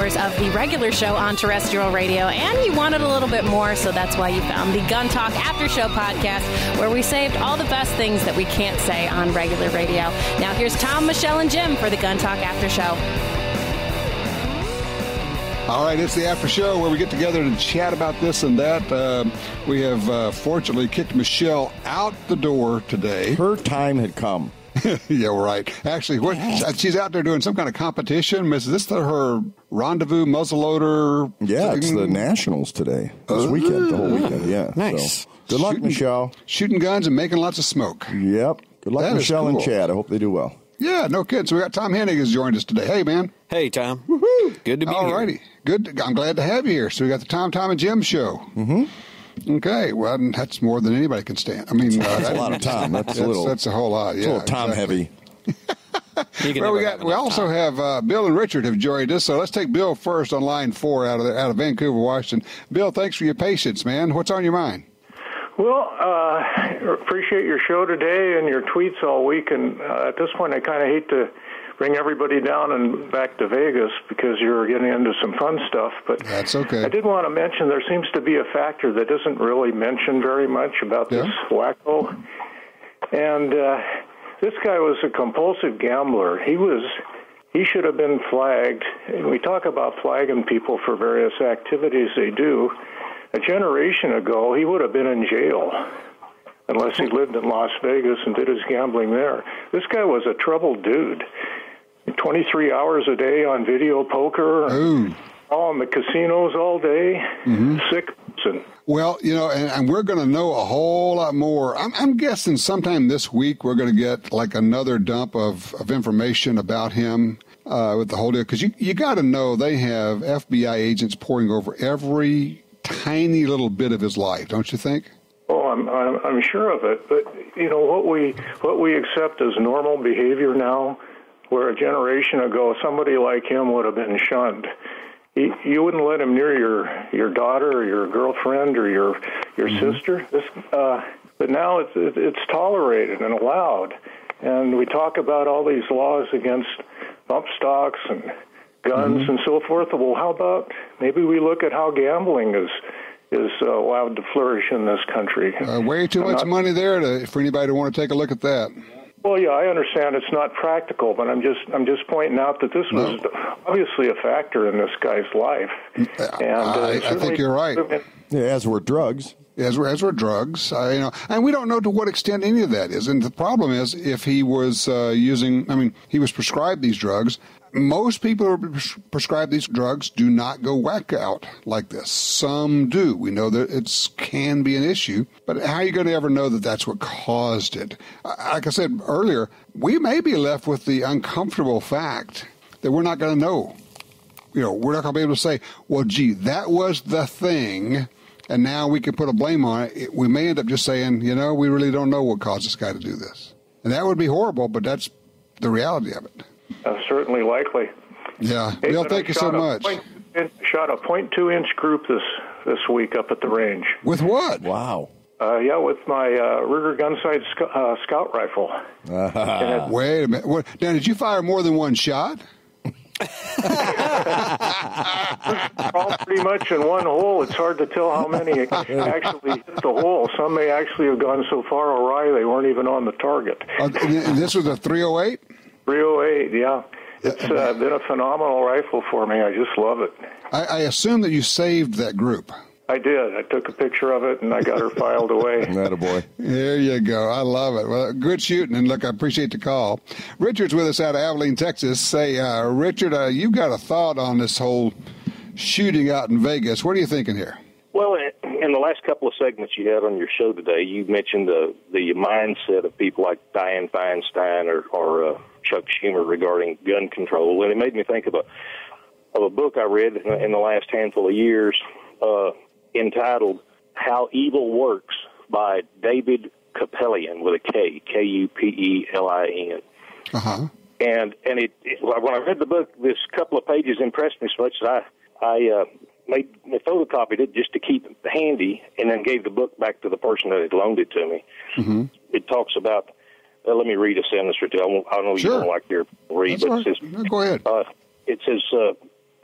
hours of the regular show on terrestrial radio, and you wanted a little bit more, so that's why you found the Gun Talk After Show podcast, where we saved all the best things that we can't say on regular radio. Now here's Tom, Michelle, and Jim for the Gun Talk After Show. All right, it's the after show where we get together and chat about this and that. We have fortunately kicked Michelle out the door today. Her time had come. Yeah, right. Actually, she's out there doing some kind of competition. Is this her rendezvous muzzleloader? Yeah, thing? It's the Nationals today. This weekend, the whole weekend, yeah. Nice. So, good luck, Michelle. Shooting guns and making lots of smoke. Yep. Good luck, That Michelle cool. and Chad. I hope they do well. Yeah, no kidding. So we got Tom Hennig has joined us today. Hey, man. Hey, Tom. Woohoo. Good to be All here. righty. Good. I'm glad to have you here. So we got the Tom and Jim show. Mm-hmm. Okay. Well, that's more than anybody can stand. I mean, that's a lot of Tom. That's a whole lot. Yeah, a little Tom heavy. Well, we also have Bill and Richard have joined us. So let's take Bill first on line 4 out of Vancouver, Washington. Bill, thanks for your patience, man. What's on your mind? Well, appreciate your show today and your tweets all week. And at this point, I kind of hate to bring everybody down and back to Vegas because you're getting into some fun stuff. But that's okay. I did want to mention there seems to be a factor that isn't really mentioned very much about this wacko. And this guy was a compulsive gambler. He should have been flagged. And we talk about flagging people for various activities they do. A generation ago, he would have been in jail unless he lived in Las Vegas and did his gambling there. This guy was a troubled dude. 23 hours a day on video poker, all in the casinos all day, sick person. Well, and we're going to know a whole lot more. I'm guessing sometime this week we're going to get like another dump of information about him with the whole deal. Because you got to know they have FBI agents poring over every tiny little bit of his life, don't you think? Oh, I'm sure of it. But what we accept as normal behavior now, where a generation ago somebody like him would have been shunned. You wouldn't let him near your daughter or your girlfriend or your sister. But now it's tolerated and allowed. And we talk about all these laws against bump stocks and guns and so forth. Well, how about maybe we look at how gambling is allowed to flourish in this country? Way too much money there for anybody to want to take a look at that. Well, yeah, I understand it's not practical, but I'm just pointing out that this was obviously a factor in this guy's life. And I think you're right. Yeah, as were drugs. As were drugs, and we don't know to what extent any of that is. And the problem is, if he was he was prescribed these drugs. Most people who are prescribed these drugs do not go whack out like this. Some do. We know that it can be an issue, but how are you going to ever know that that's what caused it? Like I said earlier, we may be left with the uncomfortable fact that we're not going to know. We're not going to be able to say, well, gee, that was the thing, and now we can put a blame on it. We may end up just saying, we really don't know what caused this guy to do this. And that would be horrible, but that's the reality of it. Certainly likely. Yeah. Bill, thank you so much. Shot a .2-inch group this week up at the range. With what? Wow. With my Ruger Gunsight scout rifle. Wait a minute. Now, did you fire more than one shot? All pretty much in one hole. It's hard to tell how many actually hit the hole. Some may actually have gone so far awry they weren't even on the target. And this was a 308? 308, yeah. It's been a phenomenal rifle for me. I just love it. I assume that you saved that group. I did. I took a picture of it, and I got her filed away. Attaboy. There you go. I love it. Well, good shooting, and look, I appreciate the call. Richard's with us out of Abilene, Texas. Say, Richard, you've got a thought on this whole shooting out in Vegas. What are you thinking here? Well, in the last couple of segments you had on your show today, you mentioned the mindset of people like Dianne Feinstein or Chuck Schumer regarding gun control, and it made me think of a book I read in the last handful of years entitled "How Evil Works" by David Kupelian with a K, Kupelin. Uh-huh. And when I read the book, this couple of pages impressed me so much that I photocopied it just to keep it handy, and then gave the book back to the person that had loaned it to me. Mm-hmm. It talks about. Let me read a sentence or two. I know Sure. you don't like to read, That's but it right. says, Go ahead. It says,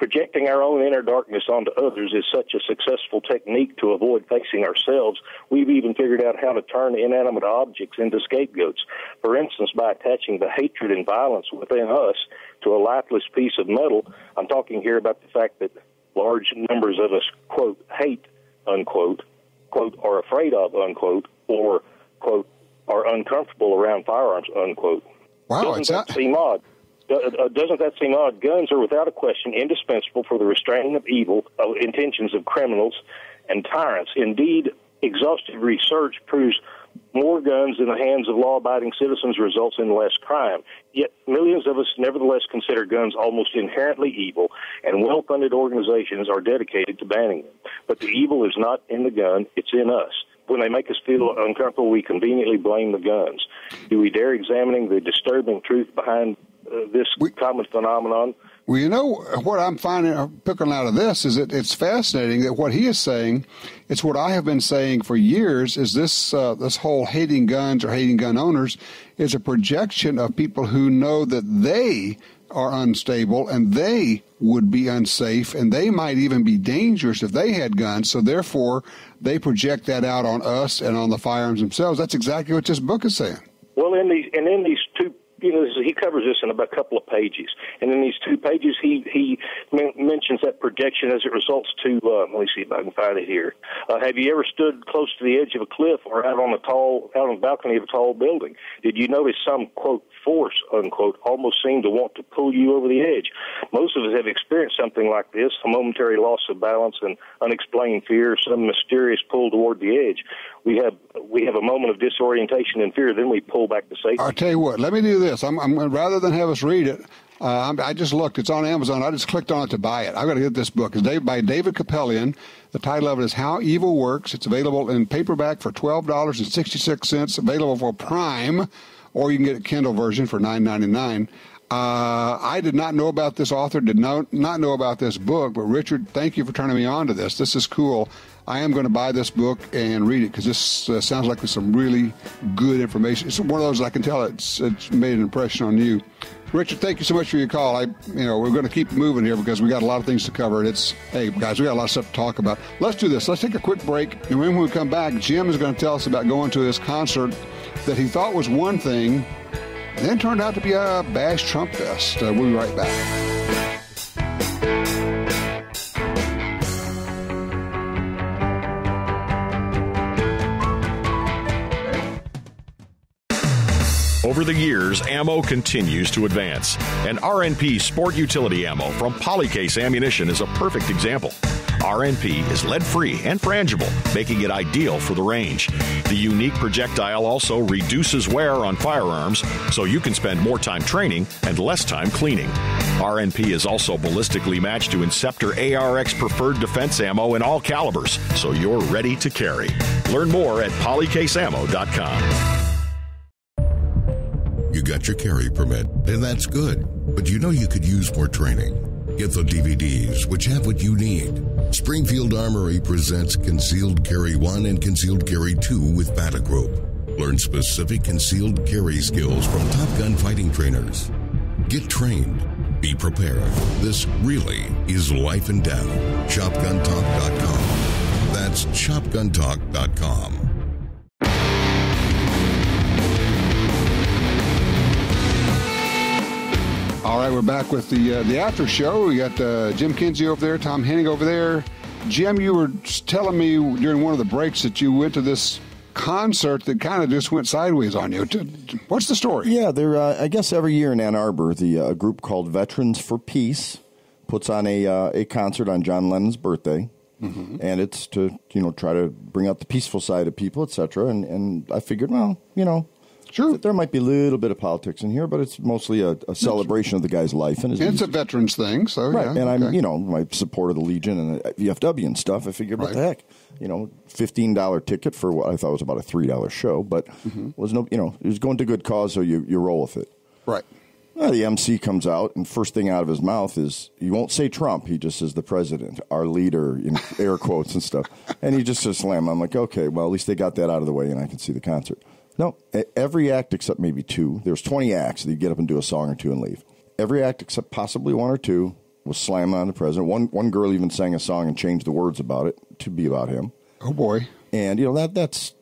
Projecting our own inner darkness onto others is such a successful technique to avoid facing ourselves. We've even figured out how to turn inanimate objects into scapegoats. For instance, by attaching the hatred and violence within us to a lifeless piece of metal. I'm talking here about the fact that large numbers of us, quote, hate, unquote, quote, are afraid of, unquote, or, quote, are uncomfortable around firearms, unquote. Wow, Doesn't that seem odd? Doesn't that seem odd? Guns are without a question indispensable for the restraining of evil intentions of criminals and tyrants. Indeed, exhaustive research proves more guns in the hands of law-abiding citizens results in less crime. Yet millions of us nevertheless consider guns almost inherently evil, and well-funded organizations are dedicated to banning them. But the evil is not in the gun, it's in us. When they make us feel uncomfortable, we conveniently blame the guns. Do we dare examining the disturbing truth behind this common phenomenon? Well, you know, what I'm picking out of this is that it's fascinating that what he is saying, it's what I have been saying for years, is this whole hating guns or hating gun owners is a projection of people who know that they are unstable and they would be unsafe and they might even be dangerous if they had guns. So therefore, they project that out on us and on the firearms themselves. That's exactly what this book is saying. Well, in these two, he covers this in about a couple of pages, and in these 2 pages, he mentions that projection as it results to. Let me see if I can find it here. Have you ever stood close to the edge of a cliff or out on the balcony of a tall building? Did you notice some, quote, force, unquote, almost seemed to want to pull you over the edge? Most of us have experienced something like this: a momentary loss of balance and unexplained fear, some mysterious pull toward the edge. We have a moment of disorientation and fear, then we pull back to safety. I'll tell you what. Let me do this. I'm rather than have us read it. I just looked. It's on Amazon. I just clicked on it to buy it. I've got to get this book. It's by David Capellian. The title of it is How Evil Works. It's available in paperback for $12.66. Available for Prime, or you can get a Kindle version for $9.99. I did not know about this author, did not know about this book, but Richard, thank you for turning me on to this. This is cool. I am going to buy this book and read it because this sounds like there's some really good information. It's one of those I can tell it's made an impression on you. Richard, thank you so much for your call. We're going to keep moving here because we got a lot of things to cover. Hey guys, we got a lot of stuff to talk about. Let's do this. Let's take a quick break, and when we come back, Jim is going to tell us about going to this concert that he thought was one thing, and then turned out to be a Bash Trump Fest. We'll be right back. Over the years, ammo continues to advance, and RNP Sport Utility Ammo from Polycase Ammunition is a perfect example. RNP is lead-free and frangible, making it ideal for the range. The unique projectile also reduces wear on firearms, so you can spend more time training and less time cleaning. RNP is also ballistically matched to Inceptor ARX preferred defense ammo in all calibers, so you're ready to carry. Learn more at polycaseammo.com. You got your carry permit, and that's good. But you know you could use more training. Get the DVDs, which have what you need. Springfield Armory presents Concealed Carry 1 and Concealed Carry 2 with Battle Group. Learn specific concealed carry skills from Top Gun fighting trainers. Get trained. Be prepared. This really is life and death. ShopGunTalk.com. That's ShopGunTalk.com. All right, we're back with the after show. We got Jim Kinsey over there, Tom Henning over there. Jim, you were telling me during one of the breaks that you went to this concert that kind of just went sideways on you. What's the story? Yeah, I guess every year in Ann Arbor, a group called Veterans for Peace puts on a concert on John Lennon's birthday. Mm-hmm. And it's to, try to bring out the peaceful side of people, et cetera. And I figured, sure, there might be a little bit of politics in here, but it's mostly a celebration of the guy's life. And it's a veterans thing, so right. Yeah, and okay. I'm, my support of the Legion and the VFW and stuff. I figured, what the heck, $15 ticket for what I thought was about a $3 show, but was it was going to good cause, so you roll with it. Right. Well, the MC comes out, and first thing out of his mouth is, he won't say Trump, he just says the president, our leader, in air quotes and stuff. And he just says slam. I'm like, okay, well, at least they got that out of the way, and I can see the concert. No, every act except maybe two. There's 20 acts that you get up and do a song or two and leave. Every act except possibly one or two was slamming on the president. One girl even sang a song and changed the words about it to be about him. Oh boy! And that's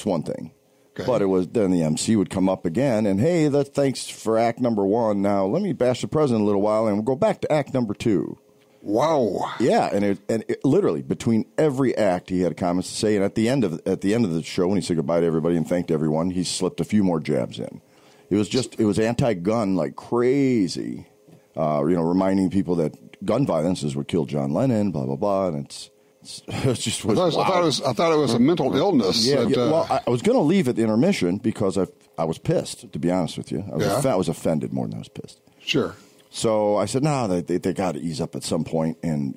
one thing. Okay. But it was then the MC would come up again and, hey, thanks for act number 1. Now let me bash the president a little while and we'll go back to act number 2. Wow! Yeah, and it literally between every act he had comments to say, and at the end of the show when he said goodbye to everybody and thanked everyone, he slipped a few more jabs in. It was anti-gun like crazy, reminding people that gun violence is what killed John Lennon, blah blah blah, and I thought it was a mental illness. Yeah, well, I was going to leave at the intermission because I was pissed, to be honest with you. I was offended more than I was pissed. Sure. So I said, no, they got to ease up at some point, and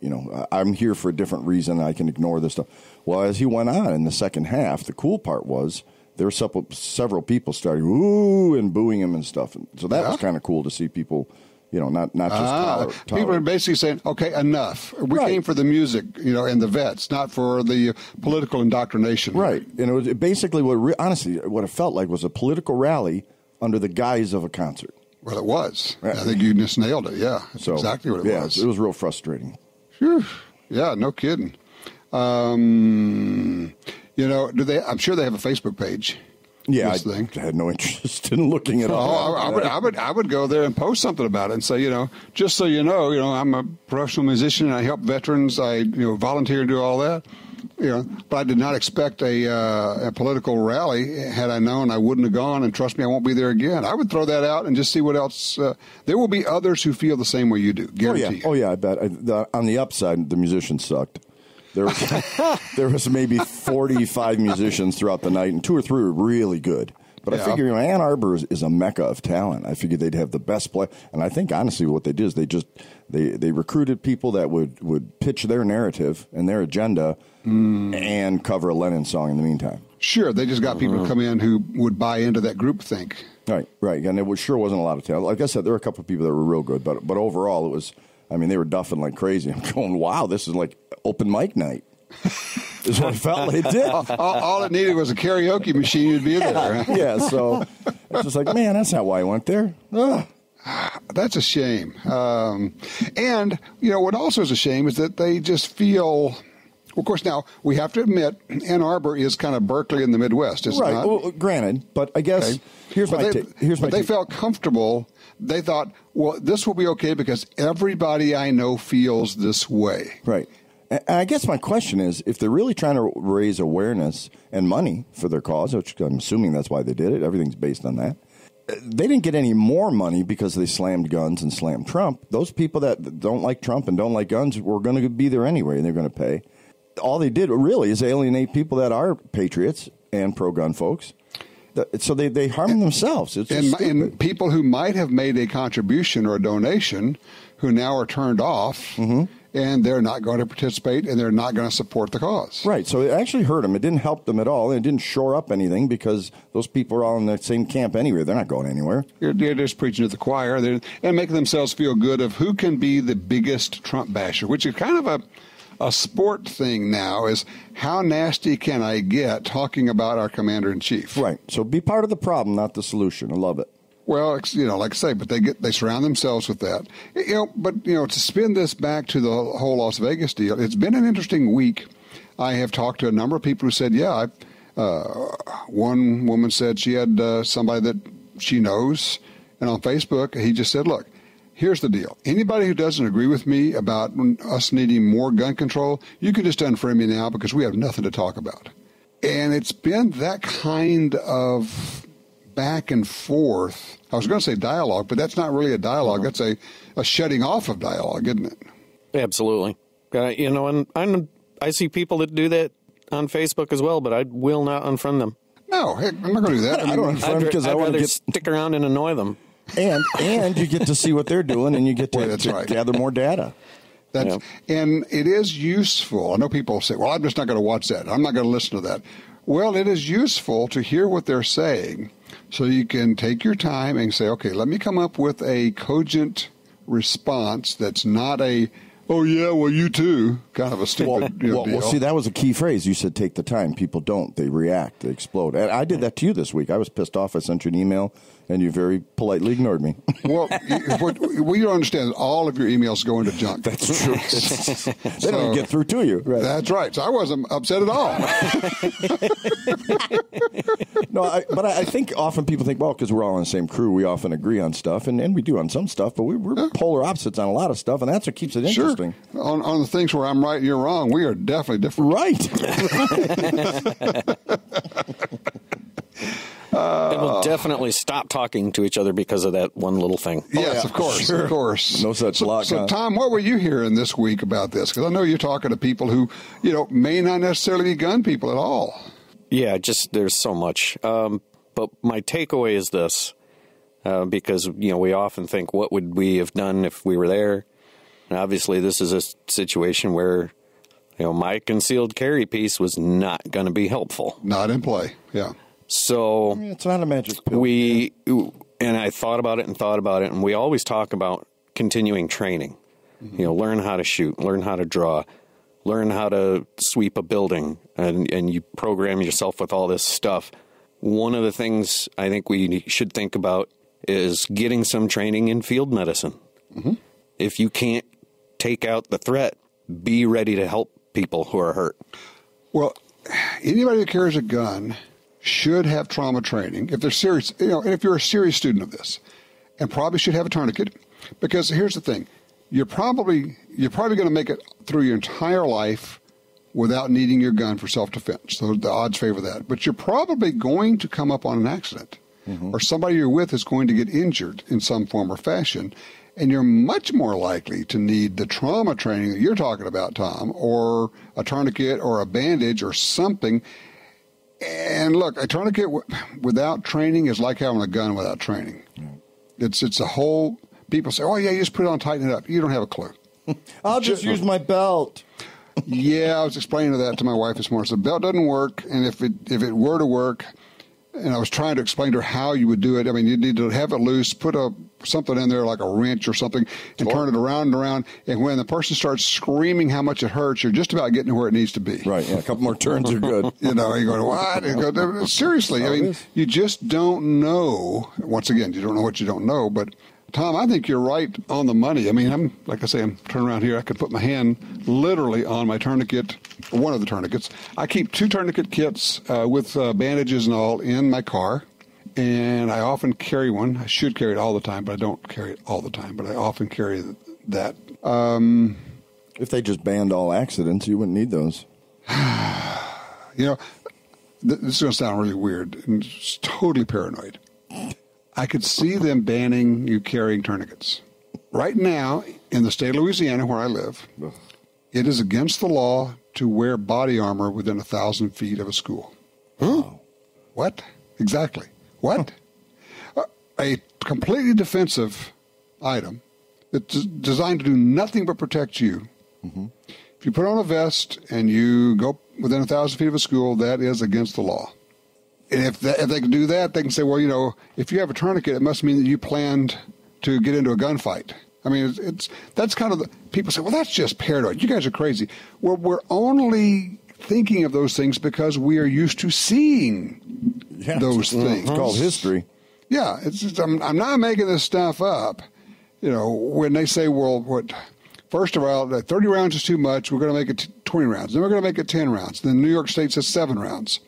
I'm here for a different reason. I can ignore this stuff. Well, as he went on in the second half, the cool part was there were several people starting ooh and booing him and stuff, and so that was kind of cool to see people. Not just tolerate. People are basically saying, okay, enough. We came for the music, and the vets, not for the political indoctrination. Right. And it was basically honestly, what it felt like was a political rally under the guise of a concert. Well, it was. Right. I think you just nailed it. Yeah, that's exactly what it was. It was real frustrating. Whew. Yeah, no kidding. I'm sure they have a Facebook page. Yeah, I had no interest in looking at all. I would go there and post something about it and say, just so you know, I'm a professional musician and I help veterans. I volunteer and do all that. But I did not expect a political rally. Had I known, I wouldn't have gone. And trust me, I won't be there again. I would throw that out and just see what else. There will be others who feel the same way you do. Guarantee. Oh yeah, I bet. On the upside, the musicians sucked. There was maybe 45 musicians throughout the night, and 2 or 3 were really good. But I figure Ann Arbor is a mecca of talent. I figured they'd have the best play. And I think, honestly, what they did is they recruited people that would pitch their narrative and their agenda and cover a Lennon song in the meantime. Sure, they just got people to come in who would buy into that groupthink. Right. And it sure wasn't a lot of talent. Like I said, there were a couple of people that were real good. But overall, it was, they were duffing like crazy. I'm going, wow, this is like open mic night. Is what it felt like it did. All it needed was a karaoke machine. You'd be there. Yeah, so it's just like, man, that's not why I went there. Ugh. That's a shame. And, what also is a shame is that they just feel... Of course, now, we have to admit, Ann Arbor is kind of Berkeley in the Midwest, isn't it? Right, well, granted, but I guess here's my take. They felt comfortable. They thought, well, this will be okay because everybody I know feels this way. Right. And I guess my question is, if they're really trying to raise awareness and money for their cause, which I'm assuming that's why they did it, everything's based on that, they didn't get any more money because they slammed guns and slammed Trump. Those people that don't like Trump and don't like guns were going to be there anyway, and they're going to pay. All they did really is alienate people that are patriots and pro-gun folks. So they harm themselves. It's and people who might have made a contribution or a donation who now are turned off, and they're not going to participate, and they're not going to support the cause. Right. So it actually hurt them. It didn't help them at all. And it didn't shore up anything because those people are all in the same camp anyway. They're not going anywhere. They're just preaching to the choir and making themselves feel good of who can be the biggest Trump basher, which is kind of a sport thing now, is how nasty can I get talking about our commander-in-chief? Right. So be part of the problem, not the solution. I love it. Well, like I say, but they surround themselves with that. But to spin this back to the whole Las Vegas deal, it's been an interesting week. I have talked to a number of people who said, one woman said she had somebody that she knows, and on Facebook, he just said, look, here's the deal. Anybody who doesn't agree with me about us needing more gun control, you can just unfriend me now because we have nothing to talk about. And it's been that kind of back and forth. I was going to say dialogue, but that's not really a dialogue. That's a shutting off of dialogue, isn't it? Absolutely. And I see people that do that on Facebook as well, but I will not unfriend them. No, heck, I'm not going to do that. I don't unfriend because I want to stick around and annoy them. And you get to see what they're doing, and you get to gather more data. And it is useful. I know people say, well, I'm just not going to watch that. I'm not going to listen to that. Well, it is useful to hear what they're saying so you can take your time and say, okay, let me come up with a cogent response that's not a oh, yeah, well, you too. Kind of a stupid deal. Well, see, that was a key phrase. You said take the time. People don't. They react. They explode. And I did that to you this week. I was pissed off. I sent you an email, and you very politely ignored me. Well, what you don't understand is all of your emails go into junk. That's true. They don't get through to you. Right. That's right. So I wasn't upset at all. But I think often people think, well, because we're all on the same crew, we often agree on stuff, and we do on some stuff, but we're polar opposites on a lot of stuff, and that's what keeps it interesting. Sure. On the things where I'm right and you're wrong, we are definitely different. Right. And we'll definitely stop talking to each other because of that one little thing. Yes, of course, of course. No such luck. So, Tom, what were you hearing this week about this? Because I know you're talking to people who, may not necessarily be gun people at all. Yeah, just there's so much. But my takeaway is this, because, we often think, what would we have done if we were there? And obviously, this is a situation where, my concealed carry piece was not going to be helpful. Not in play, yeah. So it's not a magic pill. And I thought about it, and we always talk about continuing training. Mm-hmm. Learn how to shoot, learn how to draw, learn how to sweep a building, and you program yourself with all this stuff. One of the things I think we should think about is getting some training in field medicine. Mm-hmm. If you can't take out the threat, be ready to help people who are hurt. Well, anybody who carries a gun should have trauma training if they're serious, and if you're a serious student of this, and probably should have a tourniquet, because here's the thing, you're probably going to make it through your entire life without needing your gun for self-defense. So the odds favor that. But you're probably going to come up on an accident, or somebody you're with is going to get injured in some form or fashion, and you're much more likely to need the trauma training that you're talking about, Tom, or a tourniquet or a bandage or something. And look, a tourniquet without training is like having a gun without training. It's a whole, people say, oh, yeah, you just put it on, tighten it up. You don't have a clue. I'll just use my belt. Yeah, I was explaining that to my wife this morning. So the belt doesn't work, and if it were to work, and I was trying to explain to her how you would do it. I mean, you need to have it loose, put something in there like a wrench or something, and turn it around and around. And when the person starts screaming how much it hurts, you're just about getting to where it needs to be. Right. Yeah, a couple more turns are good. You're going, what? You go, seriously, I mean, you just don't know. Once again, you don't know what you don't know. But Tom, I think you're right on the money. I mean, I'm turning around here. I could put my hand literally on my tourniquet, one of the tourniquets. I keep 2 tourniquet kits with bandages and all in my car, and I often carry one. I should carry it all the time, but I don't carry it all the time. But I often carry that. If they just banned all accidents, you wouldn't need those. This is going to sound really weird and it's totally paranoid. I could see them banning you carrying tourniquets. Right now, in the state of Louisiana, where I live, it is against the law to wear body armor within 1,000 feet of a school. What? Exactly. What? A completely defensive item that's designed to do nothing but protect you. Mm-hmm. If you put on a vest and you go within 1,000 feet of a school, that is against the law. And if they can do that, they can say, well, if you have a tourniquet, it must mean that you planned to get into a gunfight. I mean, that's kind of the people say, well, that's just paranoid. You guys are crazy. Well, we're only thinking of those things because we are used to seeing those things. It's called history. Yeah, I'm not making this stuff up. When they say, well, first of all, 30 rounds is too much. We're going to make it 20 rounds. Then we're going to make it 10 rounds. Then New York State says 7 rounds.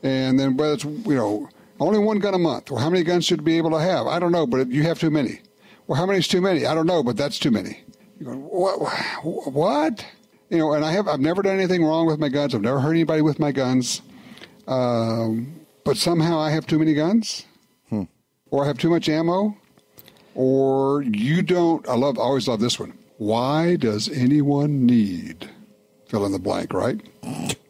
And then whether it's, only 1 gun a month. Well, how many guns should we be able to have? I don't know, but you have too many. Well, how many is too many? I don't know, but that's too many. You're going, what? And I've never done anything wrong with my guns. I've never hurt anybody with my guns. But somehow I have too many guns. Or I have too much ammo. Or you don't. I always love this one. Why does anyone need fill in the blank, right?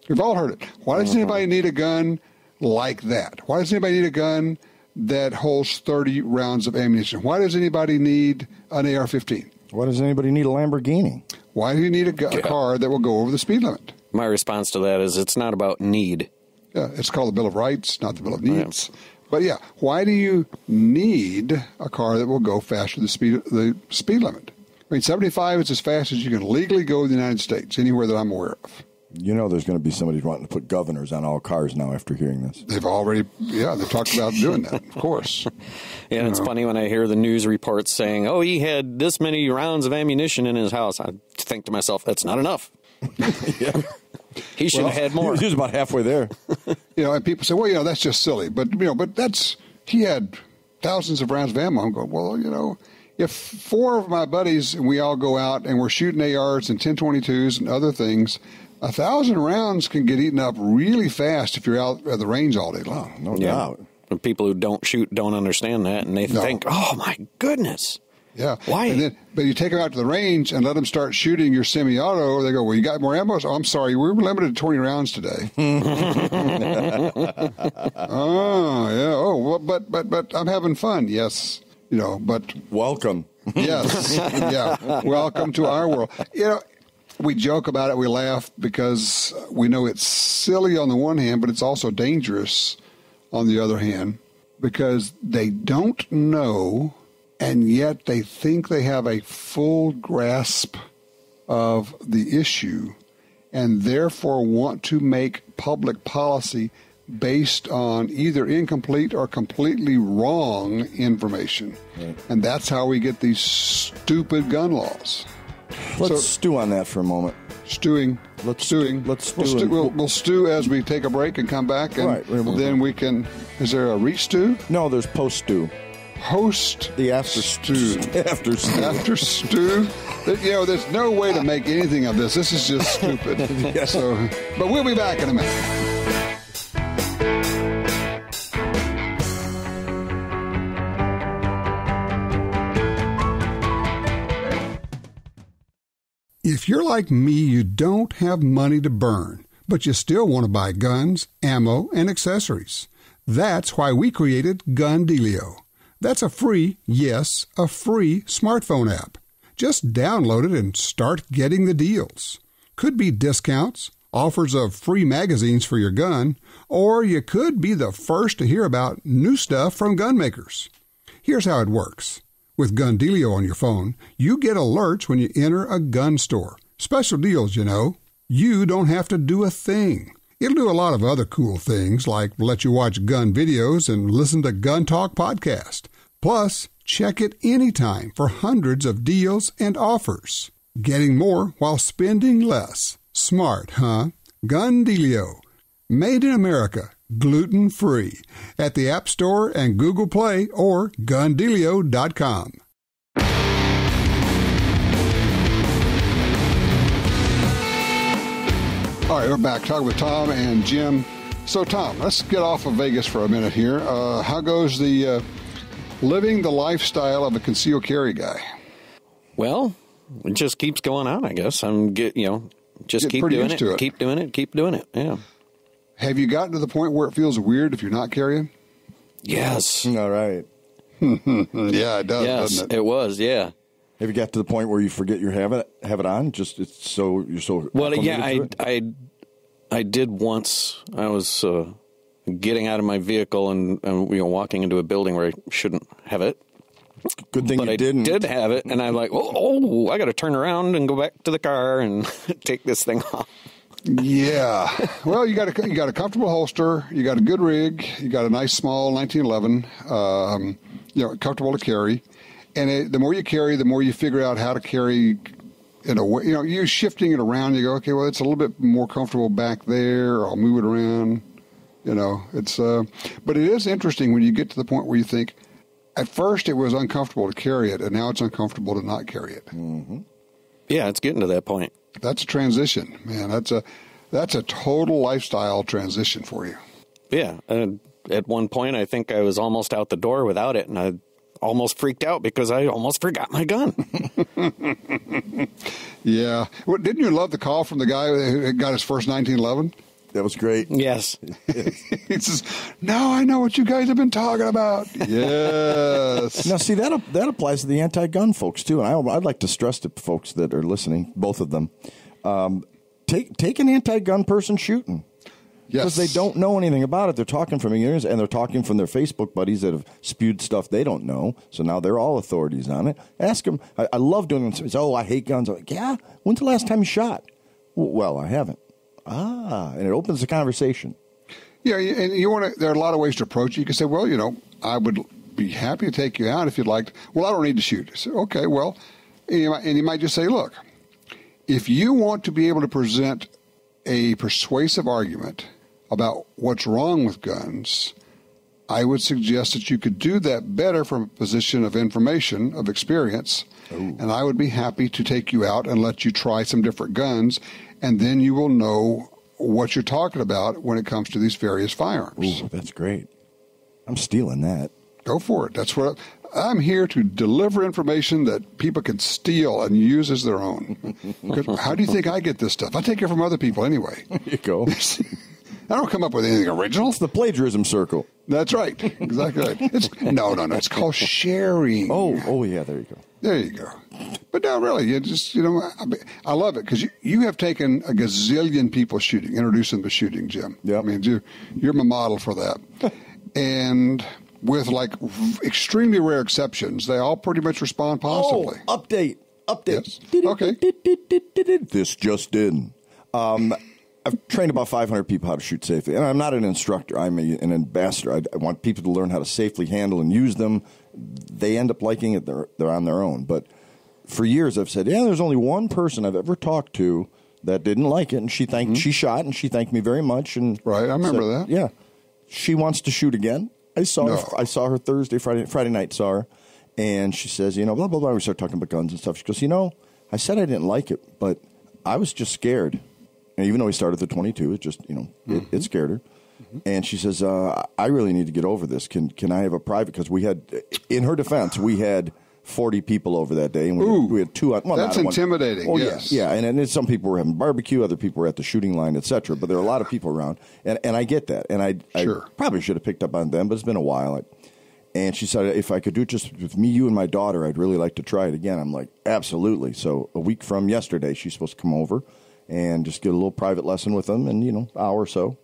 We've all heard it. Why does anybody need a gun like that? Why does anybody need a gun that holds 30 rounds of ammunition? Why does anybody need an AR-15? Why does anybody need a Lamborghini? Why do you need a car that will go over the speed limit? My response to that is it's not about need. Yeah, it's called the Bill of Rights, not the Bill of Needs. But yeah, why do you need a car that will go faster than the speed limit? I mean, 75 is as fast as you can legally go in the United States, anywhere that I'm aware of. You know there's going to be somebody wanting to put governors on all cars now after hearing this. They've already, they've talked about doing that, of course. Yeah, it's funny when I hear the news reports saying, oh, he had this many rounds of ammunition in his house. I think to myself, that's not enough. Yeah. He should have had more. He was about halfway there. And people say, well, that's just silly. But, he had thousands of rounds of ammo. I'm going, well, if 4 of my buddies and we all go out and we're shooting ARs and 1022s and other things, 1,000 rounds can get eaten up really fast if you're out at the range all day long. No doubt. And people who don't shoot don't understand that, and they think, oh, my goodness. Yeah. Why? But you take them out to the range and let them start shooting your semi-auto. They go, well, you got more ammo? Oh, I'm sorry. We were limited to 20 rounds today. Oh, yeah. Oh, well, but I'm having fun. Yes. But. Welcome. Yes. Yeah. Welcome to our world. We joke about it. We laugh because we know it's silly on the one hand, but it's also dangerous on the other hand because they don't know, and yet they think they have a full grasp of the issue and therefore want to make public policy based on either incomplete or completely wrong information. Right. And that's how we get these stupid gun laws. Let's stew on that for a moment. Stewing. Let's stew. We'll stew as we take a break and come back, and then we can. Is there a re-stew? No, there's post-stew. The after stew. After stew. There's no way to make anything of this. This is just stupid. Yeah. But we'll be back in a minute. If you're like me, you don't have money to burn, but you still want to buy guns, ammo, and accessories. That's why we created Gun Dealio. That's a free smartphone app. Just download it and start getting the deals. Could be discounts, offers of free magazines for your gun, or you could be the first to hear about new stuff from gun makers. Here's how it works. With Gun Dealio on your phone, you get alerts when you enter a gun store. Special deals, You don't have to do a thing. It'll do a lot of other cool things, like let you watch gun videos and listen to Gun Talk podcast. Plus, check it anytime for hundreds of deals and offers. Getting more while spending less. Smart, huh? Gun Dealio. Made in America. Gluten-free. At the App Store and Google Play or GunDealio.com. All right, we're back talking with Tom and Jim. So, Tom, let's get off of Vegas for a minute here. How goes the living the lifestyle of a concealed carry guy? Well, it just keeps going on, I guess. Just keep doing it. Keep doing it. Yeah. Have you gotten to the point where it feels weird if you're not carrying? Yes. All right. Yeah, it does, doesn't it? It was, yeah. Have you got to the point where you forget you have it on? You're so well, yeah. I did once. I was getting out of my vehicle and walking into a building where I shouldn't have it. Good thing you didn't. I did have it, and I'm like, I got to turn around and go back to the car and take this thing off. Yeah. Well, you got a comfortable holster. You got a good rig. You got a nice small 1911. Comfortable to carry. And the more you carry, the more you figure out how to carry in a way. You're shifting it around. You go, okay, well, it's a little bit more comfortable back there. I'll move it around. But it is interesting when you get to the point where you think, at first it was uncomfortable to carry it, and now it's uncomfortable to not carry it. Mm-hmm. Yeah, it's getting to that point. That's a transition, man. That's a total lifestyle transition for you. Yeah. At one point, I think I was almost out the door without it, and I almost freaked out because I almost forgot my gun. Yeah. Well, didn't you love the call from the guy who got his first 1911? That was great. Yes. He says, now I know what you guys have been talking about. Yes. Now, see, that applies to the anti-gun folks, too. And I'd like to stress to folks that are listening, both of them, take an anti-gun person shooting. Because they don't know anything about it. They're talking from ignorance, and they're talking from their Facebook buddies that have spewed stuff they don't know. So now they're all authorities on it. Ask them. I love doing them. Oh, I hate guns. I'm like, yeah? When's the last time you shot? Well, I haven't. And it opens the conversation. Yeah, and there are a lot of ways to approach it. You can say, well, I would be happy to take you out if you'd like. Well, I don't need to shoot. So, okay, well, and you might just say, look, if you want to be able to present a persuasive argument about what's wrong with guns, I would suggest that you could do that better from a position of information, of experience, and I would be happy to take you out and let you try some different guns, and then you will know what you're talking about when it comes to these various firearms. Ooh, that's great. I'm stealing that. Go for it. That's what I'm here to deliver information that people can steal and use as their own. How do you think I get this stuff? I take it from other people anyway. There you go. I don't come up with anything original. It's the plagiarism circle. That's right. Exactly right. No. It's called sharing. Oh, yeah, there you go. There you go. But no, really, I love it because you have taken a gazillion people shooting, introduced them to shooting, Jim. Yeah. I mean, you're my model for that. And with like extremely rare exceptions, they all pretty much respond positively. Oh, update. Yes. Okay. This just in. I've trained about 500 people how to shoot safely. And I'm not an instructor. I'm an ambassador. I want people to learn how to safely handle and use them. They end up liking it. They're on their own. But for years I've said, there's only one person I've ever talked to that didn't like it. And she shot and she thanked me very much. And right, I remember that. Yeah. She wants to shoot again. I saw her Thursday, Friday night, saw her. And she says, blah, blah, blah. We start talking about guns and stuff. She goes, I said I didn't like it, but I was just scared. And even though we started at 22, it just, it scared her. Mm-hmm. And she says, I really need to get over this. Can I have a private? Because we had, in her defense, we had 40 people over that day. And we had two. Well, that's intimidating, yes. Yeah. And some people were having barbecue, other people were at the shooting line, etc. But there are a lot of people around. And I get that. And I probably should have picked up on them, but it's been a while. And she said, if I could do it just with me, you, and my daughter, I'd really like to try it again. I'm like, absolutely. So a week from yesterday, she's supposed to come over and just get a little private lesson with them in, hour or so.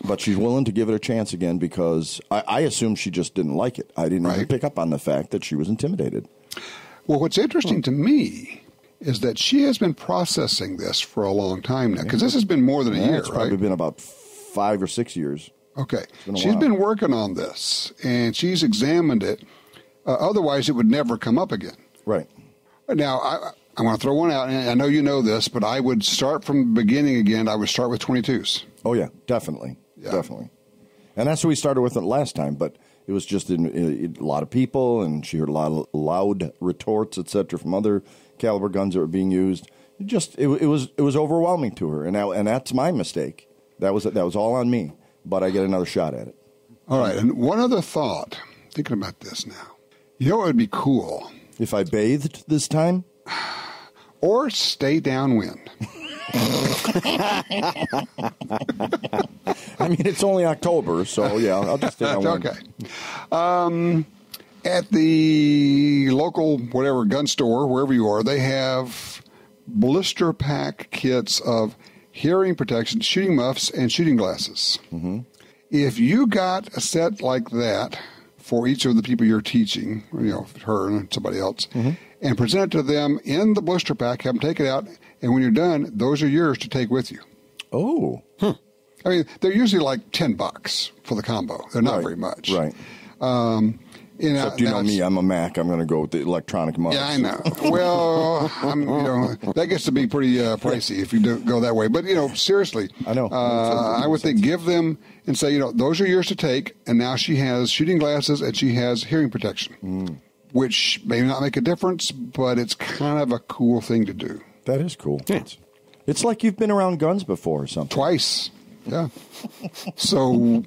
But she's willing to give it a chance again because I assumed she just didn't like it. I didn't even pick up on the fact that she was intimidated. Well, what's interesting to me is that she has been processing this for a long time now because this has been more than a year, it's probably been about 5 or 6 years. Okay. She's been working on this, and she's examined it. Otherwise, it would never come up again. Right. Now, I want to throw one out, and I know you know this, but I would start from the beginning again. I would start with 22s. Oh, yeah, definitely. Yeah. Definitely. And that's what we started with it last time, but it was just a lot of people, and she heard a lot of loud retorts, et cetera, from other caliber guns that were being used. It was overwhelming to her, and that's my mistake. That was all on me, but I get another shot at it. All right, and one other thought, thinking about this now. What would be cool? If I bathed this time? Or stay downwind. I mean, it's only October, so yeah, I'll just stay downwind. Okay. At the local, whatever, gun store, wherever you are, they have blister pack kits of hearing protection, shooting muffs, and shooting glasses. Mm-hmm. If you got a set like that for each of the people you're teaching, her and somebody else, and present it to them in the blister pack, have them take it out, and when you're done, those are yours to take with you. Oh. I mean, they're usually like $10 for the combo. They're not very much. Right. Except me, I'm a Mac. I'm going to go with the electronic muffs. Yeah, I know. Well, that gets to be pretty pricey if you don't go that way. But, seriously. I know. I would think give them and say, those are yours to take, and now she has shooting glasses and she has hearing protection, which may not make a difference, but it's kind of a cool thing to do. That is cool. Yeah. It's like you've been around guns before or something. Twice. Yeah. So,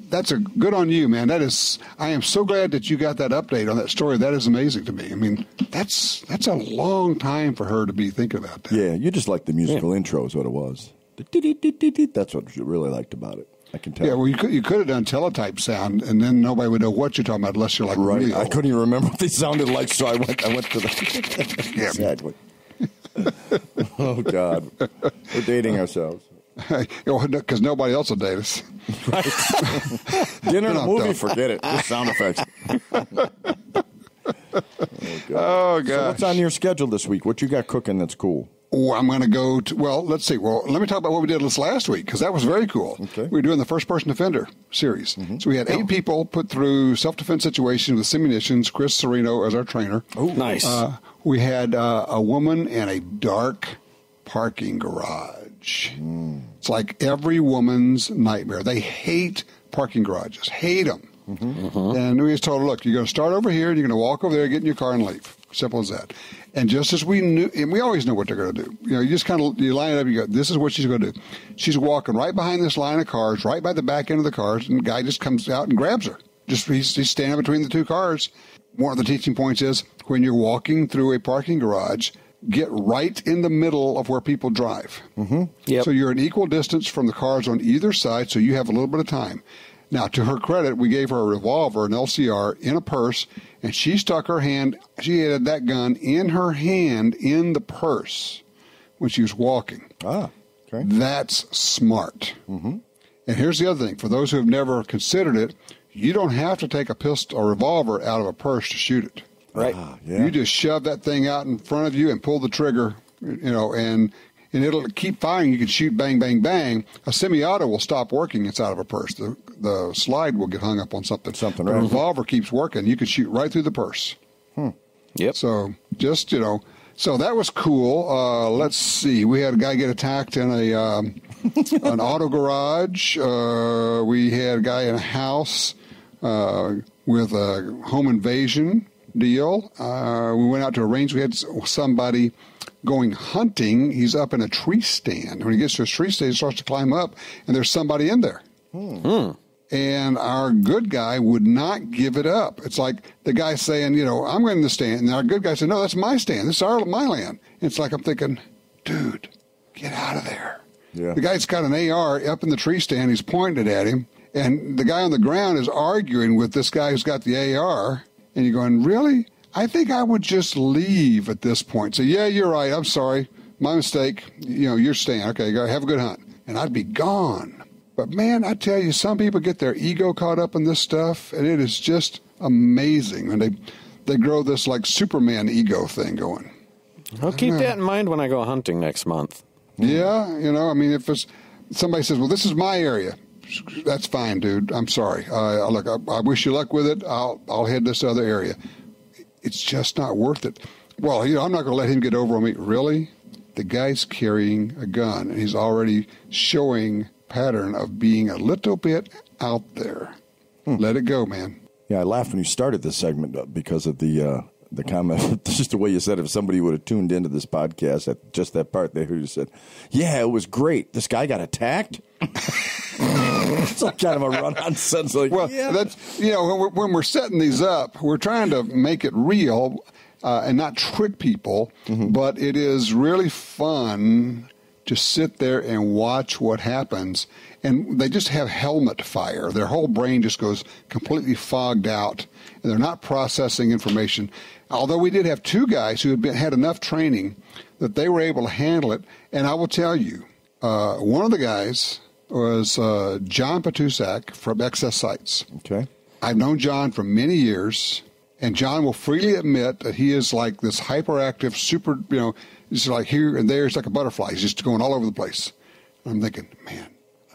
that's a good on you, man. I am so glad that you got that update on that story. That is amazing to me. I mean, that's a long time for her to be thinking about that. Yeah, you just like the musical intro is what it was. That's what you really liked about it. I can tell. Yeah, well, you could have done teletype sound, and then nobody would know what you're talking about unless you're like really old. I couldn't even remember what they sounded like, so I went to the... Yeah. Exactly. Oh, God. We're dating ourselves. Because nobody else will date us. Dinner and a movie, don't. forget it. Just sound effects. Oh, gosh. So what's on your schedule this week? What you got cooking that's cool? Oh, I'm going to go to, well, let's see. Well, let me talk about what we did this last week, because that was very cool. Okay. We were doing the first-person offender series. So we had 8 people put through self-defense situations with simunitions, Chris Serino as our trainer. Oh, nice. We had a woman in a dark parking garage. It's like every woman's nightmare. They hate parking garages, hate them. And we just told her, look, you're going to start over here, and you're going to walk over there, get in your car, and leave. Simple as that. And just as we knew, and we always know what they're going to do. You know, you just kind of, you line it up, you go, this is what she's going to do. She's walking right behind this line of cars, right by the back end of the cars, and the guy just comes out and grabs her. He's standing between the 2 cars. One of the teaching points is, when you're walking through a parking garage, get right in the middle of where people drive. Yep. So you're an equal distance from the cars on either side, so you have a little bit of time. Now, to her credit, we gave her a revolver, an LCR, in a purse, and she stuck her hand, she had that gun in her hand in the purse when she was walking. Ah, okay. That's smart. And here's the other thing. For those who have never considered it, you don't have to take a pistol or revolver out of a purse to shoot it. Right. Yeah. You just shove that thing out in front of you and pull the trigger, you know, and it'll keep firing. You can shoot bang, bang, bang. A semi-auto will stop working inside of a purse. The slide will get hung up on something. Something, The right. revolver keeps working. You can shoot right through the purse. Yep. So just, you know, so that was cool. Let's see. We had a guy get attacked in an auto garage. We had a guy in a house with a home invasion deal. We went out to a range. We had somebody going hunting. He's up in a tree stand. When he gets to a tree stand, he starts to climb up, and there's somebody in there. And our good guy would not give it up. It's like the guy saying, you know, I'm going to the stand. And our good guy said, no, that's my stand. This is my land. It's like I'm thinking, dude, get out of there. Yeah. The guy's got an AR up in the tree stand. He's pointing it at him. And the guy on the ground is arguing with this guy who's got the AR. And you're going, really? I think I would just leave at this point. So, yeah, you're right. I'm sorry. My mistake. You know, you're staying. Okay, go have a good hunt. And I'd be gone. But, man, I tell you, some people get their ego caught up in this stuff, and it is just amazing. And they grow this, like, Superman ego thing going. I'll keep that in mind when I go hunting next month. Yeah, you know, I mean, if somebody says, well, this is my area, that's fine, dude. I'm sorry. Look, I wish you luck with it. I'll head this other area. It's just not worth it. Well, you know, I'm not going to let him get over on me. Really? The guy's carrying a gun, and he's already showing pattern of being a little bit out there. Let it go, man. Yeah, I laughed when you started this segment because of the comment, just the way you said it. If somebody would have tuned into this podcast at just that part, they would have said, yeah, it was great. This guy got attacked? It's like kind of a run-on sentence. Like, Well, yeah. that's, you know, when we're setting these up, we're trying to make it real and not trick people, but it is really fun to sit there and watch what happens. And they just have helmet fire. Their whole brain just goes completely fogged out, and they're not processing information. Although we did have 2 guys who had enough training that they were able to handle it. And I will tell you, one of the guys was John Patusak from Excess Sights. Okay. I've known John for many years, and John will freely admit that he is like this hyperactive, super, you know, he's like here and there. He's like a butterfly. He's just going all over the place. I'm thinking, man,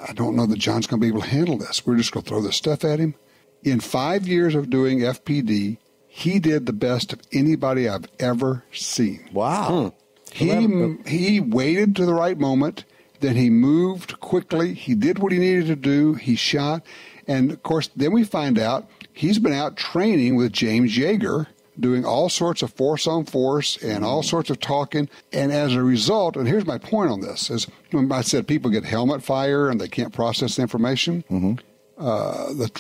I don't know that John's going to be able to handle this. We're just going to throw this stuff at him. In 5 years of doing FPD, he did the best of anybody I've ever seen. Wow. He waited to the right moment. Then he moved quickly. He did what he needed to do. He shot. And, of course, then we find out he's been out training with James Yeager, doing all sorts of force-on-force and all sorts of talking. And as a result, and here's my point on this, is when I said people get helmet fire and they can't process the information, the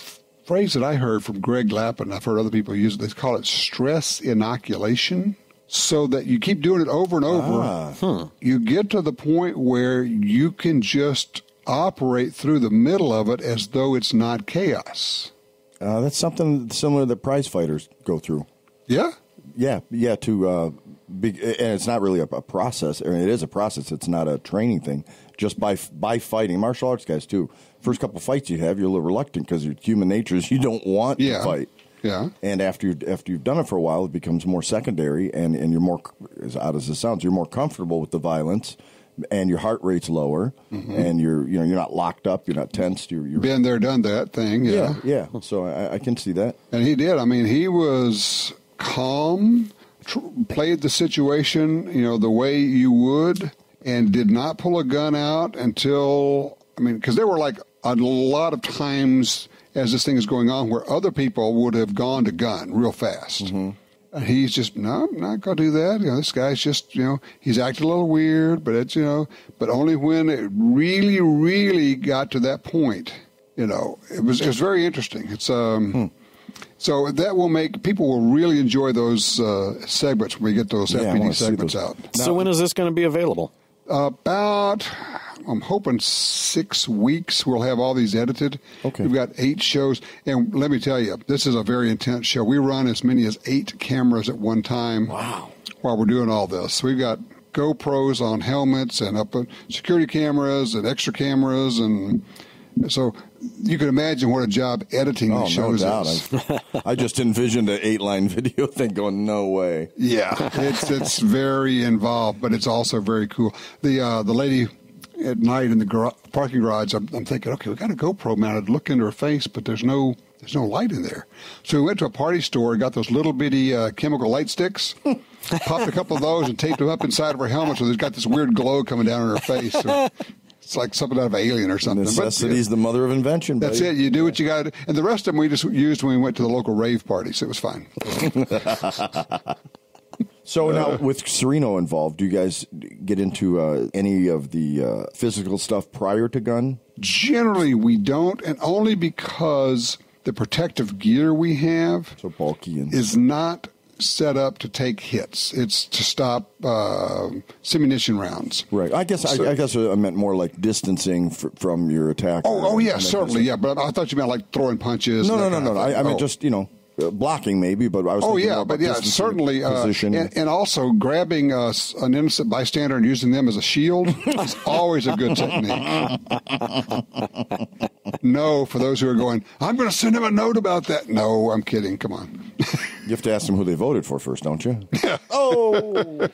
phrase that I heard from Greg Lappin, I've heard other people use it, they call it stress inoculation. So that you keep doing it over and over, you get to the point where you can just operate through the middle of it as though it's not chaos. That's something similar that prize fighters go through. Yeah? Yeah. And it's not really a process. I mean, it is a process. It's not a training thing. just by fighting. Martial arts guys, too. First couple fights you have, you're a little reluctant because human nature is you don't want to fight. Yeah. And after you've done it for a while, it becomes more secondary, and you're more, as odd as it sounds, you're more comfortable with the violence, and your heart rate's lower, and you're not locked up, you're not tensed. You're been there, done that thing. Yeah. So I can see that. And he did. I mean, he was calm, played the situation, the way you would, and did not pull a gun out until, because there were like a lot of times as this thing is going on where other people would have gone to gun real fast. And he's just, no, I'm not going to do that. This guy's just, he's acting a little weird, but it's, but only when it really, really got to that point, it was very interesting. It's, so that will make, people will really enjoy those segments when we get those FPD segments out. So when is this going to be available? About, I'm hoping 6 weeks we'll have all these edited. Okay. We've got 8 shows. And let me tell you, this is a very intense show. We run as many as 8 cameras at one time. Wow. While we're doing all this. We've got GoPros on helmets and up security cameras and extra cameras. And so you can imagine what a job editing these shows is. I just envisioned an 8-line video thing going, no way. Yeah, it's very involved, but it's also very cool. The lady at night in the parking garage, I'm thinking, okay, we got a GoPro mounted, look into her face, but there's no light in there. So we went to a party store and got those little bitty chemical light sticks, popped a couple of those and taped them up inside of her helmet, so there's got this weird glow coming down on her face. So it's like something out of Alien or something. Necessity is the mother of invention, buddy. That's it. You do what you got to do. And the rest of them we just used when we went to the local rave parties. It was fine. So now with Sereno involved, do you guys get into any of the physical stuff prior to gun? Generally, we don't, and only because the protective gear we have so bulky is not set up to take hits. It's to stop simunition rounds. Right. I guess I meant more like distancing from your attack. Oh yeah, certainly, yeah. But I thought you meant like throwing punches. No. I mean just blocking maybe, but I was thinking more about certainly, and also grabbing an innocent bystander and using them as a shield is always a good technique. No, for those who are going, I'm going to send him a note about that. No, I'm kidding. Come on. You have to ask them who they voted for first, don't you? Oh.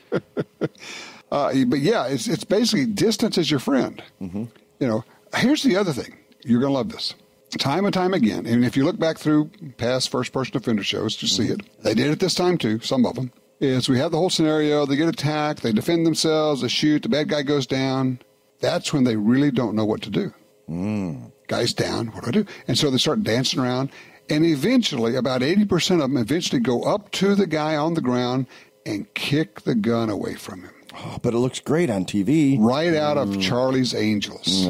But yeah, it's basically distance is your friend. Here's the other thing. You're going to love this. Time and time again, and if you look back through past first-person offender shows to see it, they did it this time too, some of them, is we have the whole scenario, they get attacked, they defend themselves, they shoot, the bad guy goes down. That's when they really don't know what to do. Guy's down, what do I do? And so they start dancing around, and eventually, about 80% of them eventually go up to the guy on the ground and kick the gun away from him. Oh, but it looks great on TV. Right out of Charlie's Angels.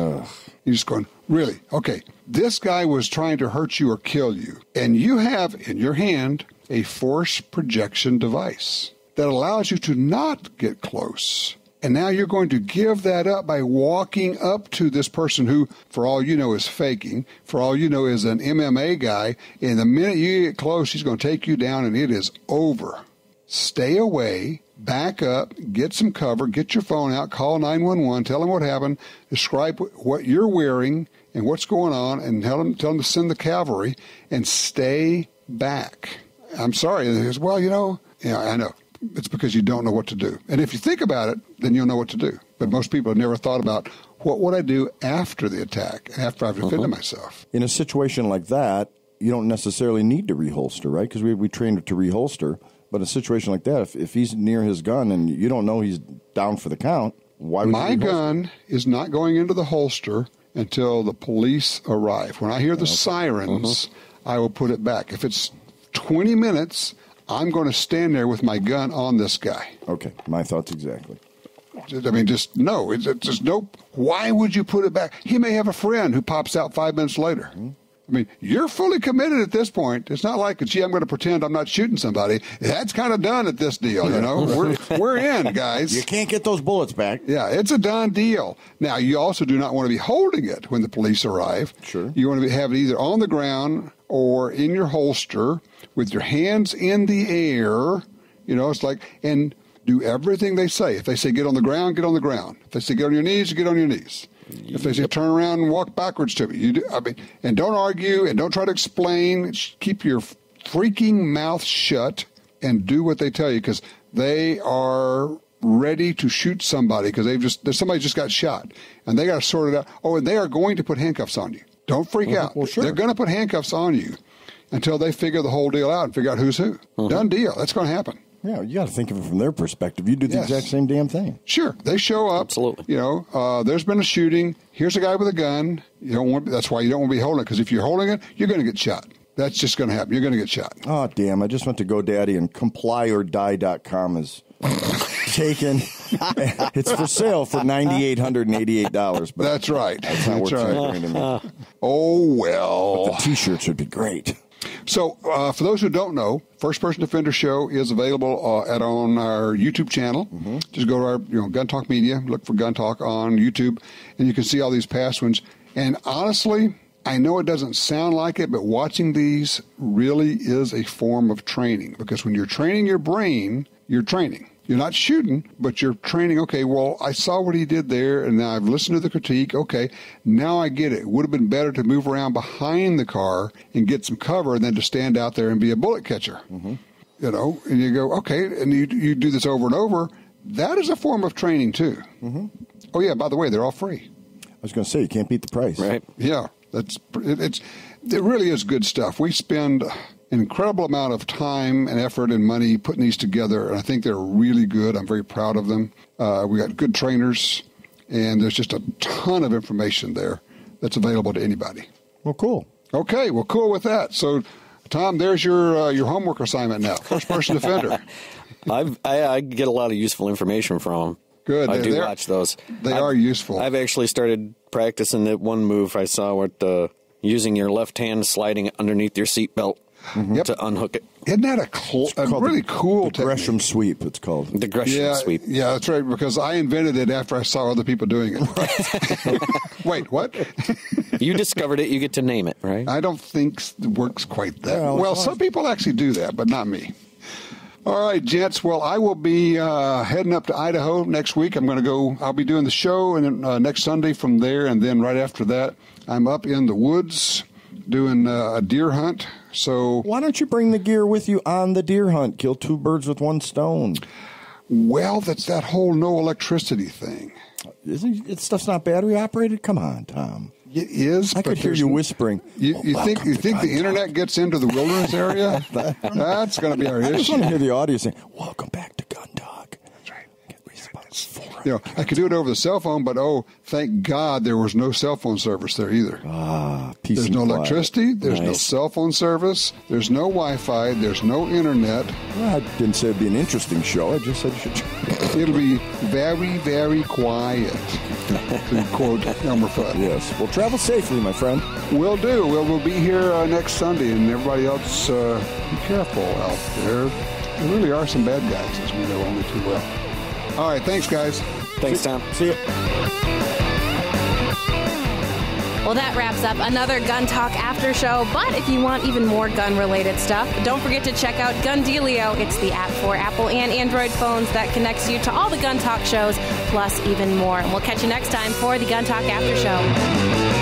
You're just going, really? Okay, this guy was trying to hurt you or kill you, and you have in your hand a force projection device that allows you to not get close. And now you're going to give that up by walking up to this person who, for all you know, is faking, for all you know, is an MMA guy, and the minute you get close, he's going to take you down, and it is over. Stay away. Back up, get some cover, get your phone out, call 911, tell them what happened, describe what you're wearing and what's going on, and tell them to send the cavalry, and stay back. I'm sorry. Well, I know. It's because you don't know what to do. And if you think about it, then you'll know what to do. But most people have never thought about what would I do after the attack, after I've defended myself. In a situation like that, you don't necessarily need to reholster, right? Because we trained to reholster. But in a situation like that, if he's near his gun and you don't know he's down for the count, why would my gun is not going into the holster until the police arrive. When I hear the sirens, I will put it back. If it's 20 minutes, I'm going to stand there with my gun on this guy. Okay, my thoughts exactly. I mean, just no. It's just no. Why would you put it back? He may have a friend who pops out 5 minutes later. I mean, you're fully committed at this point. It's not like, gee, I'm going to pretend I'm not shooting somebody. That's kind of done at this deal, We're in, guys. You can't get those bullets back. Yeah, it's a done deal. Now, you also do not want to be holding it when the police arrive. Sure. You want to have it either on the ground or in your holster with your hands in the air. It's like, and Do everything they say. If they say get on the ground, get on the ground. If they say get on your knees, you get on your knees. If they say turn around and walk backwards to me, you do. I mean, and don't argue and don't try to explain. Keep your freaking mouth shut and do what they tell you, because they are ready to shoot somebody because somebody just got shot and they got to sort it out. Oh, and they are going to put handcuffs on you. Don't freak out. Well, sure. They're going to put handcuffs on you until they figure the whole deal out and figure out who's who. Done deal. That's going to happen. Yeah, you got to think of it from their perspective. You do the exact same damn thing. Sure, they show up. Absolutely. You know, there's been a shooting. Here's a guy with a gun. You don't want. That's why you don't want to be holding it, because if you're holding it, you're going to get shot. That's just going to happen. You're going to get shot. Oh, damn! I just went to GoDaddy and complyordie.com is taken. It's for sale for $9,888. But that's right. That's not worth $2,000 to me. Oh well. But the T-shirts would be great. So, for those who don't know, First Person Defender Show is available on our YouTube channel. Just go to our Gun Talk Media, look for Gun Talk on YouTube, and you can see all these past ones. And honestly, I know it doesn't sound like it, but watching these really is a form of training, because when you're training your brain, you're training. You're not shooting, but you're training. Okay, well, I saw what he did there, and now I've listened to the critique. Okay, now I get it. It would have been better to move around behind the car and get some cover than to stand out there and be a bullet catcher. You know, and you go, okay, and you do this over and over. That is a form of training, too. Oh, yeah, by the way, they're all free. I was going to say, you can't beat the price. Right. Yeah, it really is good stuff. We spend an incredible amount of time and effort and money putting these together, and I think they're really good. I'm very proud of them. We got good trainers, and there's just a ton of information there that's available to anybody. Well, cool. Okay, well, cool with that. So, Tom, there's your homework assignment now. First Person Defender. I get a lot of useful information from them. Good. I do watch those. They are useful. I've actually started practicing that one move I saw with using your left hand sliding it underneath your seatbelt to unhook it. Isn't that a really cool technique? Gresham sweep, it's called. The Gresham sweep. Yeah, that's right, because I invented it after I saw other people doing it. Wait, what? You discovered it, you get to name it, right? I don't think it works quite that well. Some people actually do that, but not me. All right, gents. Well, I will be heading up to Idaho next week. I'll be doing the show and next Sunday from there, and then right after that, I'm up in the woods doing a deer hunt. So why don't you bring the gear with you on the deer hunt? Kill two birds with one stone. Well, that's that whole no electricity thing. Stuff's not battery operated? Come on, Tom. It is. I could hear you whispering. You think the internet gets into the wilderness area? That's going to be our issue. I just want to hear the audience saying, "Welcome back to Gun Talk." That's right. I could do it over the cell phone, but thank God there was no cell phone service there either. Peace There's and no quiet. electricity. There's no cell phone service. There's no Wi-Fi. There's no internet. Well, I didn't say it'd be an interesting show. I just said you should. It'll be very, very quiet. To quote Elmer Fudd. Yes. Well, travel safely, my friend. Will do. We'll be here next Sunday, and everybody else, be careful out there. There really are some bad guys, as we know only too well. All right. Thanks, guys. Thanks, Tom. See you. Well, that wraps up another Gun Talk after show. But if you want even more gun-related stuff, don't forget to check out Gun Dealio. It's the app for Apple and Android phones that connects you to all the Gun Talk shows, plus even more. And we'll catch you next time for the Gun Talk after show.